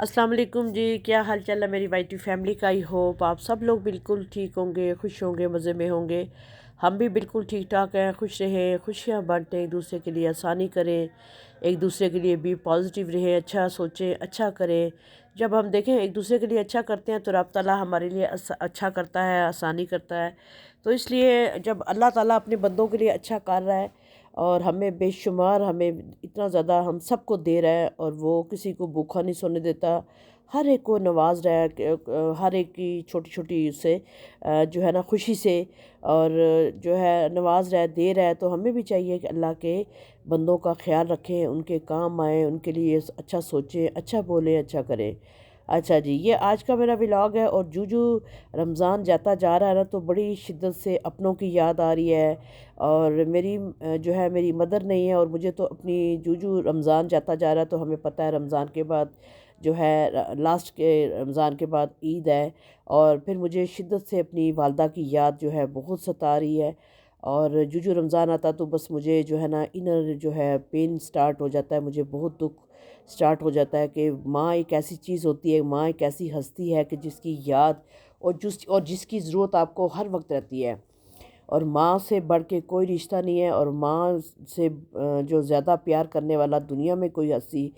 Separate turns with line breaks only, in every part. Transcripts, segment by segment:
अस्सलाम वालेकुम जी। क्या हाल चाल है मेरी वाइटी फैमिली का। आई होप आप सब लोग बिल्कुल ठीक होंगे, खुश होंगे, मज़े में होंगे। हम भी बिल्कुल ठीक ठाक हैं, खुश रहें, खुशियाँ बांटें, एक दूसरे के लिए आसानी करें, एक दूसरे के लिए भी पॉजिटिव रहें, अच्छा सोचें, अच्छा करें। जब हम देखें एक दूसरे के लिए अच्छा करते हैं तो रब ताला हमारे लिए अच्छा करता है, आसानी करता है। तो इसलिए जब अल्लाह ताला अपने बंदों के लिए अच्छा कर रहा है और हमें बेशुमार, हमें इतना ज़्यादा हम सबको दे रहा है और वो किसी को भूखा नहीं सोने देता, हर एक को नवाज रहा है हर एक की छोटी छोटी उससे जो है ना खुशी से और जो है नवाज रहा है, दे रहा है। तो हमें भी चाहिए कि अल्लाह के बंदों का ख्याल रखें, उनके काम आएँ, उनके लिए अच्छा सोचें, अच्छा बोलें, अच्छा करें। अच्छा जी, ये आज का मेरा व्लॉग है। और जूजू रमज़ान जाता जा रहा है ना, तो बड़ी शिद्दत से अपनों की याद आ रही है। और मेरी जो है मेरी मदर नहीं है और मुझे तो अपनी जूजू रमज़ान जाता जा रहा है। तो हमें पता है रमज़ान के बाद जो है लास्ट के रमज़ान के बाद ईद है। और फिर मुझे शिद्दत से अपनी वालदा की याद जो है बहुत सता रही है। और जूजू रमज़ान आता तो बस मुझे जो है ना इनर जो है पेन स्टार्ट हो जाता है, मुझे बहुत दुख स्टार्ट हो जाता है कि माँ एक ऐसी चीज़ होती है, माँ एक ऐसी हस्ती है कि जिसकी याद और जिसकी ज़रूरत आपको हर वक्त रहती है। और माँ से बढ़ के कोई रिश्ता नहीं है। और माँ से जो ज़्यादा प्यार करने वाला दुनिया में कोई हस्ती,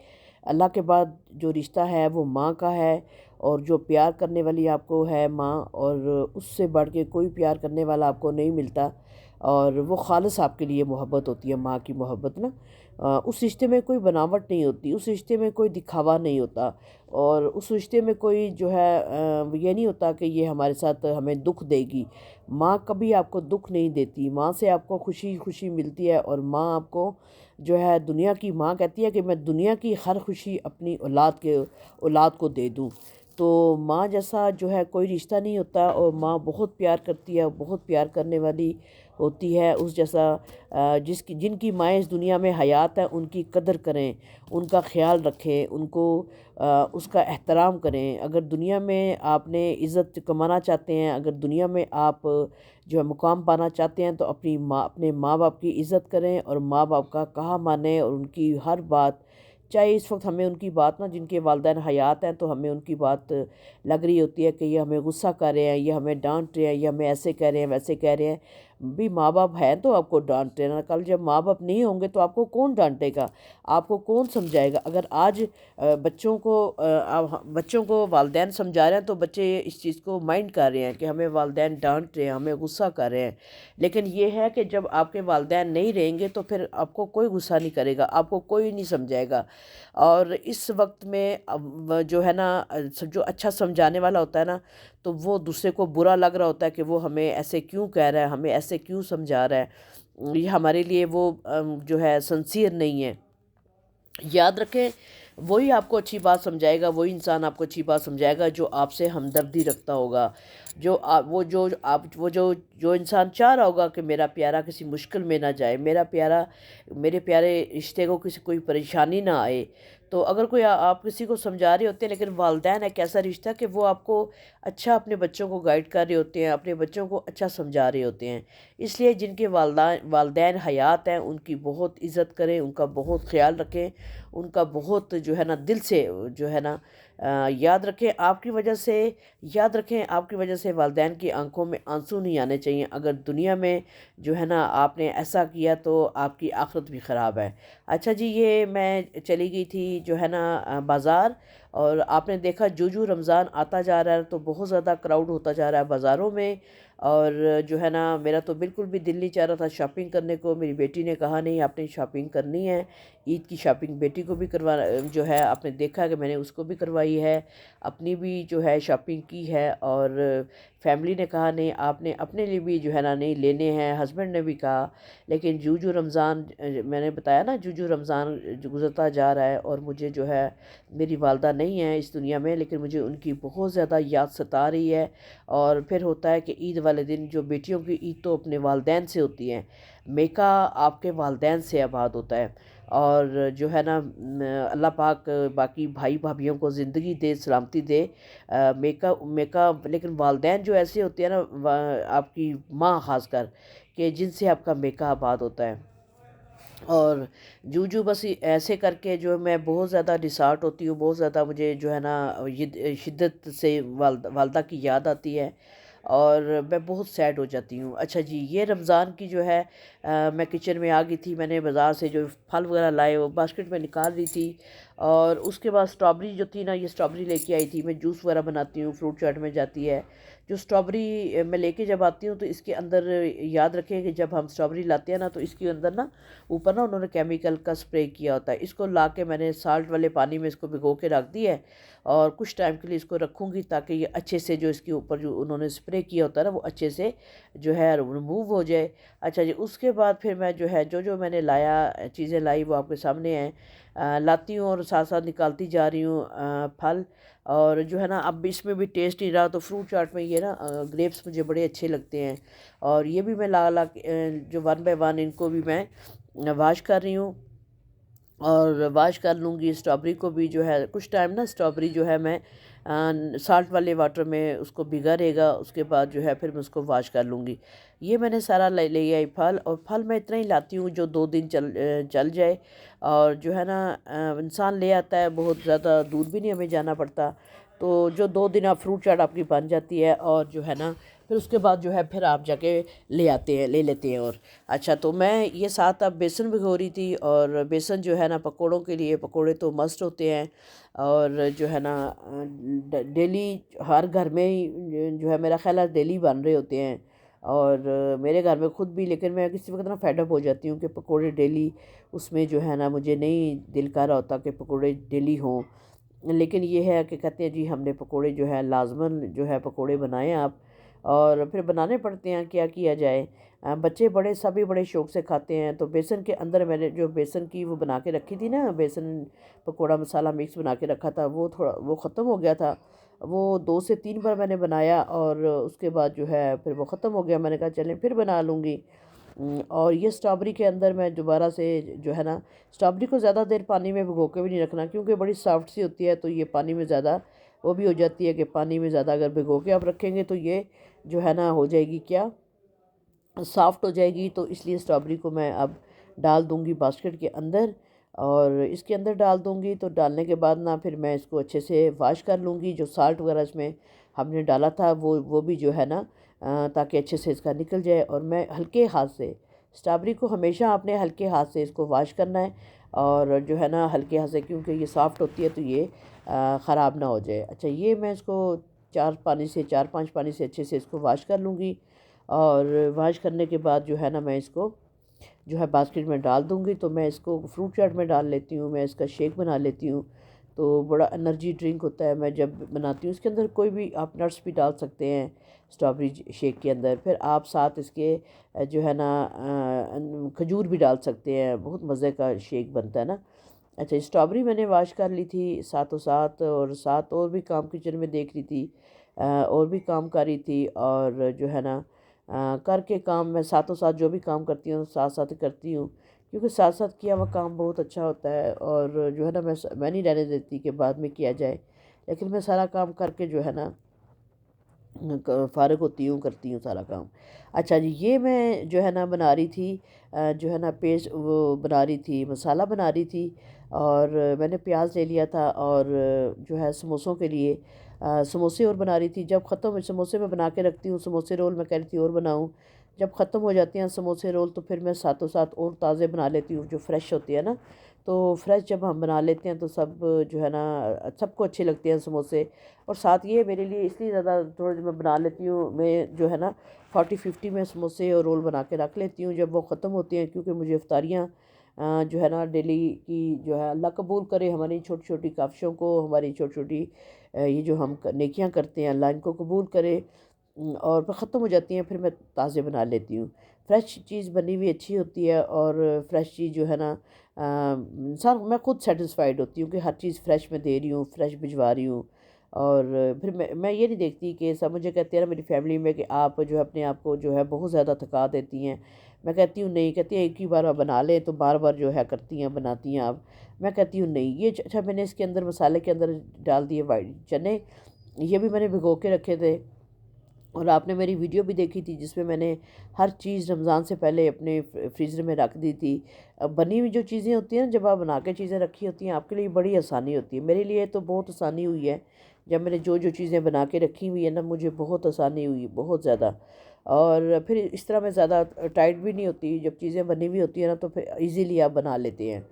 अल्लाह के बाद जो रिश्ता है वो माँ का है। और जो प्यार करने वाली आपको है माँ, और उससे बढ़ के कोई प्यार करने वाला आपको नहीं मिलता। और वो खालिस आपके लिए मोहब्बत होती है, माँ की मोहब्बत ना। उस रिश्ते में कोई बनावट नहीं होती, उस रिश्ते में कोई दिखावा नहीं होता। और उस रिश्ते में कोई जो है ये नहीं होता कि ये हमारे साथ हमें दुख देगी। माँ कभी आपको दुख नहीं देती, माँ से आपको खुशी खुशी मिलती है। और माँ आपको जो है दुनिया की माँ कहती है कि मैं दुनिया की हर खुशी अपनी औलाद को दे दूँ। तो माँ जैसा जो है कोई रिश्ता नहीं होता। और माँ बहुत प्यार करती है, बहुत प्यार करने वाली होती है। उस जैसा जिनकी माएँ इस दुनिया में हयात हैं उनकी कदर करें, उनका ख्याल रखें, उनको उसका एहतराम करें। अगर दुनिया में आपने इज़्ज़त कमाना चाहते हैं, अगर दुनिया में आप जो है मुकाम पाना चाहते हैं, तो अपने माँ बाप की इज़्ज़त करें और माँ बाप का कहा मानें। और उनकी हर बात, चाहे इस वक्त हमें उनकी बात ना, जिनके वालिदैन हयात हैं तो हमें उनकी बात लग रही होती है कि ये हमें गुस्सा कर रहे हैं, ये हमें डांट रहे हैं, ये हमें ऐसे कह रहे हैं, वैसे कह रहे हैं। भी माँ बाप हैं तो आपको डांट रहे हैं ना, कल जब माँ बाप नहीं होंगे तो आपको कौन डांटेगा, आपको कौन समझाएगा। अगर आज बच्चों को वालिदैन समझा रहे हैं तो बच्चे इस चीज़ को माइंड कर रहे हैं कि हमें वालिदैन डांट रहे हैं, हमें गुस्सा कर रहे हैं। लेकिन ये है कि जब आपके वालिदैन नहीं रहेंगे तो फिर आपको कोई गुस्सा नहीं करेगा, आपको कोई नहीं समझाएगा। और इस वक्त में जो है ना जो अच्छा समझाने वाला होता है ना, तो वो दूसरे को बुरा लग रहा होता है कि वो हमें ऐसे क्यों कह रहा है, हमें ऐसे क्यों समझा रहा है, ये हमारे लिए वो जो है सिंसियर नहीं है। याद रखें, वही आपको अच्छी बात समझाएगा, वही इंसान आपको अच्छी बात समझाएगा जो आपसे हमदर्दी रखता होगा। जो आप वो जो आप वो जो इंसान चाह रहा होगा कि मेरा प्यारा किसी मुश्किल में ना जाए, मेरे प्यारे रिश्ते को किसी कोई परेशानी ना आए। तो अगर आप किसी को समझा रहे होते हैं, लेकिन वालिदैन एक ऐसा रिश्ता कि वो आपको अच्छा अपने बच्चों को गाइड कर रहे होते हैं, अपने बच्चों को अच्छा समझा रहे होते हैं। इसलिए जिनके वालिदैन हयात हैं उनकी बहुत इज़्ज़त करें, उनका बहुत ख्याल रखें, उनका बहुत जो है ना दिल से जो है ना याद रखें। आपकी वजह से वालिदैन की आंखों में आंसू नहीं आने चाहिए। अगर दुनिया में जो है ना आपने ऐसा किया तो आपकी आखिरत भी ख़राब है। अच्छा जी, ये मैं चली गई थी जो है ना बाज़ार। और आपने देखा जूजू रमज़ान आता जा रहा है तो बहुत ज़्यादा क्राउड होता जा रहा है बाज़ारों में। और जो है ना मेरा तो बिल्कुल भी दिल नहीं चाह रहा था शॉपिंग करने को। मेरी बेटी ने कहा नहीं आपने शॉपिंग करनी है, ईद की शॉपिंग बेटी को भी करवा, जो है आपने देखा कि मैंने उसको भी करवाई है, अपनी भी जो है शॉपिंग की है। और फैमिली ने कहा नहीं आपने अपने लिए भी जो है ना नहीं लेने हैं, हस्बैंड ने भी कहा। लेकिन जूजू रमज़ान मैंने बताया ना जूजू रमज़ान जो गुज़रता जा रहा है और मुझे जो है मेरी वालदा नहीं है इस दुनिया में, लेकिन मुझे उनकी बहुत ज़्यादा याद सता रही है। और फिर होता है कि ईद वाले दिन जो बेटियों की ईद तो अपने वालिदैन से होती है, मेका आपके वालिदैन से आबाद होता है। और जो है ना अल्लाह पाक बाकी भाई भाभीयों को ज़िंदगी दे, सलामती दे। मेका मेका लेकिन वालिदैन जो ऐसे होते हैं ना, आपकी माँ ख़ासकर, कि जिनसे आपका मेका आबाद होता है। और जू बस ऐसे करके जो मैं बहुत ज़्यादा डिसहार्ट होती हूँ, बहुत ज़्यादा मुझे जो है ना शिद्दत से वालदा की याद आती है और मैं बहुत सैड हो जाती हूँ। अच्छा जी, ये रमज़ान की जो है मैं किचन में आ गई थी, मैंने बाज़ार से जो फल वगैरह लाए वो बास्केट में निकाल रही थी और उसके बाद स्ट्रॉबेरी जो थी ना, ये स्ट्रॉबेरी लेके आई थी। मैं जूस वगैरह बनाती हूँ, फ्रूट चाट में जाती है। जो स्ट्रॉबेरी मैं लेके जब आती हूँ तो इसके अंदर याद रखें कि जब हम स्ट्रॉबेरी लाते हैं ना तो इसके अंदर ना ऊपर ना उन्होंने केमिकल का स्प्रे किया होता है। इसको ला के मैंने साल्ट वाले पानी में इसको भिगो के रख दी है और कुछ टाइम के लिए इसको रखूँगी ताकि ये अच्छे से जो इसके ऊपर जो उन्होंने स्प्रे किया होता है ना वो अच्छे से जो है रिमूव हो जाए। अच्छा जी, उसके बाद फिर मैं जो है जो मैंने लाया चीज़ें लाई वो आपके सामने हैं। लाती हूँ और साथ साथ निकालती जा रही हूँ फल। और जो है ना अब इसमें भी टेस्ट नहीं रहा तो फ्रूट चाट में ये ना ग्रेप्स मुझे बड़े अच्छे लगते हैं और ये भी मैं ला ला के जो वन बाय वन इनको भी मैं वाश कर रही हूँ और वाश कर लूँगी। स्ट्रॉबेरी को भी जो है कुछ टाइम ना स्ट्रॉबेरी जो है मैं साल्ट वाले वाटर में उसको भिगा रहेगा, उसके बाद जो है फिर मैं उसको वाश कर लूँगी। ये मैंने सारा ले आई फल, और फल मैं इतना ही लाती हूँ जो 2 दिन चल जाए। और जो है ना इंसान ले आता है, बहुत ज़्यादा दूर भी नहीं हमें जाना पड़ता, तो जो 2 दिन आप फ्रूट चाट आपकी बन जाती है और जो है ना फिर उसके बाद जो है फिर आप जाके ले लेते हैं। और अच्छा, तो मैं ये साथ अब बेसन भिगो रही थी और बेसन जो है ना पकोड़ों के लिए, पकोड़े तो मस्त होते हैं और जो है ना डेली हर घर में ही जो है मेरा ख्याल है डेली बन रहे होते हैं। और मेरे घर में ख़ुद भी, लेकिन मैं किसी वक्त ना फेडअप हो जाती हूँ कि पकोड़े डेली, उसमें जो है ना मुझे नहीं दिल कर रहा होता कि पकोड़े डेली हों। लेकिन ये है कि कहते हैं जी हमने पकोड़े जो है लाजमन जो है पकोड़े बनाए आप, और फिर बनाने पड़ते हैं, क्या किया जाए। बच्चे बड़े सभी बड़े शौक़ से खाते हैं। तो बेसन के अंदर मैंने जो बेसन की वो बना के रखी थी ना, बेसन पकोड़ा मसाला मिक्स बना के रखा था, वो थोड़ा वो ख़त्म हो गया था। वो 2 से 3 बार मैंने बनाया और उसके बाद जो है फिर वो ख़त्म हो गया। मैंने कहा चलें फिर बना लूँगी। और ये स्ट्रॉबेरी के अंदर मैं दोबारा से जो है ना, स्ट्रॉबेरी को ज़्यादा देर पानी में भिगो के भी नहीं रखना क्योंकि बड़ी सॉफ्ट सी होती है, तो ये पानी में ज़्यादा वो भी हो जाती है कि पानी में ज़्यादा अगर भिगो के आप रखेंगे तो ये जो है ना हो जाएगी क्या, सॉफ्ट हो जाएगी। तो इसलिए स्ट्रॉबेरी को मैं अब डाल दूँगी बास्केट के अंदर और इसके अंदर डाल दूँगी। तो डालने के बाद ना फिर मैं इसको अच्छे से वॉश कर लूँगी। जो साल्ट वगैरह इसमें हमने डाला था वो भी जो है ना ताकि अच्छे से इसका निकल जाए। और मैं हल्के हाथ से, स्ट्रॉबेरी को हमेशा आपने हल्के हाथ से इसको वॉश करना है और जो है ना हल्के हाथ से, क्योंकि ये सॉफ्ट होती है तो ये ख़राब ना हो जाए। अच्छा, ये मैं इसको 4-5 पानी से अच्छे से इसको वॉश कर लूँगी और वॉश करने के बाद जो है ना मैं इसको जो है बास्केट में डाल दूँगी। तो मैं इसको फ्रूट चाट में डाल लेती हूँ, मैं इसका शेक बना लेती हूँ। तो बड़ा एनर्जी ड्रिंक होता है। मैं जब बनाती हूँ इसके अंदर कोई भी आप नट्स भी डाल सकते हैं स्ट्रॉबेरी शेक के अंदर। फिर आप साथ इसके जो है ना खजूर भी डाल सकते हैं, बहुत मज़े का शेक बनता है ना। अच्छा, स्ट्रॉबेरी मैंने वॉश कर ली थी साथों साथ, और साथ और भी काम किचन में देख रही थी, और भी काम कर रही थी। और जो है ना करके काम मैं साथों साथ जो भी काम करती हूँ साथ साथ ही करती हूँ, क्योंकि साथ साथ किया हुआ काम बहुत अच्छा होता है। और जो है ना मैं नहीं रहने देती कि बाद में किया जाए, लेकिन मैं सारा काम करके जो है ना फ़ारिग होती हूँ, करती हूँ सारा काम। अच्छा जी, ये मैं जो है ना बना रही थी जो है ना पेस्ट वो बना रही थी, मसाला बना रही थी। और मैंने प्याज ले लिया था और जो है समोसों के लिए समोसे और बना रही थी। जब ख़त्म समोसे मैं बना के रखती हूँ, समोसे रोल मैं कह रही थी और बनाऊँ। जब ख़त्म हो जाते हैं समोसे रोल तो फिर मैं साथों साथ और ताज़े बना लेती हूँ जो फ्रेश होती है ना। तो फ्रेश जब हम बना लेते हैं तो सब जो है ना सबको अच्छे लगते हैं समोसे। और साथ ये मेरे लिए इसलिए ज़्यादा थोड़ा मैं बना लेती हूँ, मैं जो है ना 40-50 में समोसे और रोल बना के रख लेती हूँ जब वो ख़त्म होती हैं, क्योंकि मुझे इफ्तारियाँ जो है ना डेली की जो है अल्लाह कबूल करे हमारी छोटी छोटी काविशों को, हमारी छोटी छोटी ये जो हम नेकियां करते हैं अल्लाह इनको कबूल करे। और फिर ख़त्म हो जाती हैं फिर मैं ताज़े बना लेती हूँ। फ्रेश चीज़ बनी हुई अच्छी होती है और फ्रेश चीज़ जो है ना इंसान, मैं खुद सेटिस्फाइड होती हूँ कि हर चीज़ फ्रेश मैं दे रही हूँ, फ्रेश भिजवा रही हूँ। और फिर मैं ये नहीं देखती कि सब मुझे कहते हैं ना मेरी फैमिली में कि आप जो है अपने आप को जो है बहुत ज़्यादा थका देती हैं। मैं कहती हूँ नहीं, कहती है एक ही बार आप बना लें तो बार बार जो है करती हैं बनाती हैं आप। मैं कहती हूँ नहीं, ये अच्छा मैंने इसके अंदर मसाले के अंदर डाल दिए वाइट चने, ये भी मैंने भिगो के रखे थे। और आपने मेरी वीडियो भी देखी थी जिसमें मैंने हर चीज़ रमज़ान से पहले अपने फ्रीज़र में रख दी थी। बनी हुई जो चीज़ें होती हैं ना, जब आप बना के चीज़ें रखी होती हैं आपके लिए बड़ी आसानी होती है। मेरे लिए तो बहुत आसानी हुई है, जब मैंने जो जो चीज़ें बना के रखी हुई है ना, मुझे बहुत आसानी हुई, बहुत ज़्यादा। और फिर इस तरह मैं ज़्यादा टाइट भी नहीं होती, जब चीज़ें बनी हुई होती है ना तो फिर ईज़िली आप बना लेते हैं।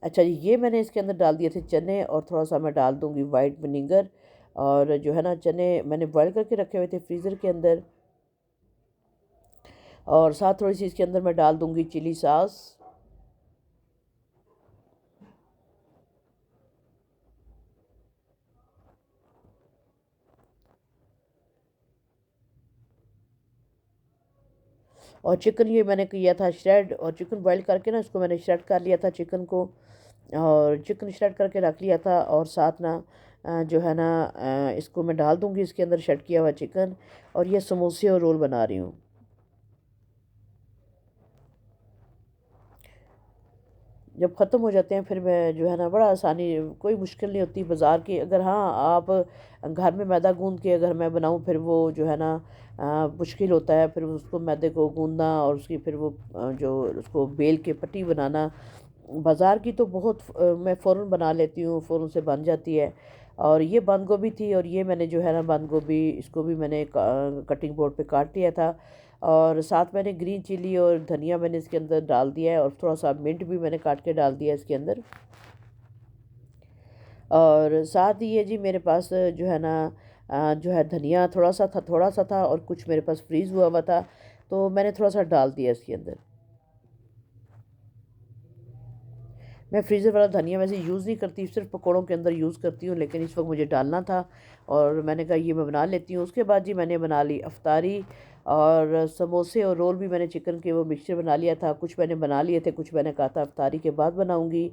अच्छा जी, ये मैंने इसके अंदर डाल दिए थे चने, और थोड़ा-सा मैं डाल दूँगी वाइट विनेगर। और जो है ना, चने मैंने बॉयल करके रखे हुए थे फ्रीज़र के अंदर, और साथ थोड़ी-सी इसके अंदर मैं डाल दूँगी चिली सॉस। और चिकन ये मैंने किया था श्रेड, और चिकन बॉयल करके ना इसको मैंने श्रेड कर लिया था चिकन को, और चिकन श्रेड करके रख लिया था। और साथ ना जो है ना, इसको मैं डाल दूँगी इसके अंदर श्रेड किया हुआ चिकन, और ये समोसे और रोल बना रही हूँ। जब ख़त्म हो जाते हैं फिर मैं जो है ना, बड़ा आसानी, कोई मुश्किल नहीं होती बाज़ार की। अगर हाँ, आप घर में मैदा गूँध के अगर मैं बनाऊँ, फिर वो जो है ना मुश्किल होता है फिर उसको मैदे को गूँधना, और उसकी फिर वो जो उसको बेल के पट्टी बनाना। बाज़ार की तो बहुत मैं फ़ौरन बना लेती हूँ, फ़ौरन से बन जाती है। और ये बंद गोभी थी, और ये मैंने जो है ना बंद गोभी, इसको भी मैंने कटिंग बोर्ड पे काट लिया था। और साथ मैंने ग्रीन चिली और धनिया मैंने इसके अंदर डाल दिया है, और थोड़ा सा मिंट भी मैंने काट के डाल दिया है इसके अंदर। और साथ ही ये जी मेरे पास जो है ना जो है धनिया थोड़ा सा था, और कुछ मेरे पास फ्रीज़ हुआ हुआ था, तो मैंने थोड़ा सा डाल दिया इसके अंदर। मैं फ्रीज़र वाला धनिया वैसे यूज़ नहीं करती, सिर्फ पकौड़ों के अंदर यूज़ करती हूँ, लेकिन इस वक्त मुझे डालना था, और मैंने कहा ये मैं बना लेती हूँ। उसके बाद जी मैंने बना ली अफ्तारी, और समोसे और रोल भी मैंने चिकन के वो मिक्सचर बना लिया था। कुछ मैंने बना लिए थे, कुछ मैंने कहा था अफ्तारी के बाद बनाऊँगी।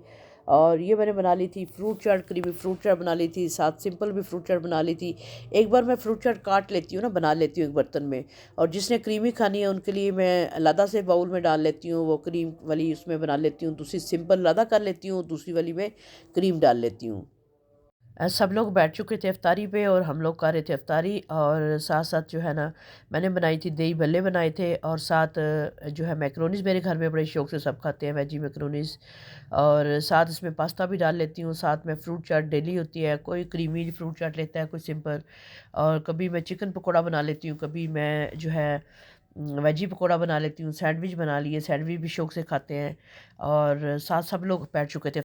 और ये मैंने बना ली थी फ्रूट चाट, क्रीमी फ्रूट चाट बना ली थी, साथ सिंपल भी फ्रूट चाट बना ली थी। एक बार मैं फ्रूट चाट काट लेती हूँ ना, बना लेती हूँ एक बर्तन में, और जिसने क्रीमी खानी है उनके लिए मैं अलग से बाउल में डाल लेती हूँ, वो क्रीम वाली उसमें बना लेती हूँ, दूसरी सिंपल अलग कर लेती हूँ, दूसरी वाली में क्रीम डाल लेती हूँ। सब लोग बैठ चुके थे अफ्तारी पे, और हम लोग कर रहे थे अफ्तारी, और साथ साथ जो है ना, मैंने बनाई थी दही भल्ले बनाए थे, और साथ जो है मैक्रोनीज़ मेरे घर में बड़े शौक से सब खाते हैं, वेजी मैक्रोनीज़। और साथ इसमें पास्ता भी डाल लेती हूँ। साथ में फ्रूट चाट डेली होती है, कोई क्रीमी फ्रूट चाट लेता है, कोई सिंपल। और कभी मैं चिकन पकौड़ा बना लेती हूँ, कभी मैं जो है वेजी पकौड़ा बना लेती हूँ, सैंडविच बना लिए, सैंडविच भी शौक से खाते हैं। और साथ सब लोग बैठ चुके थे।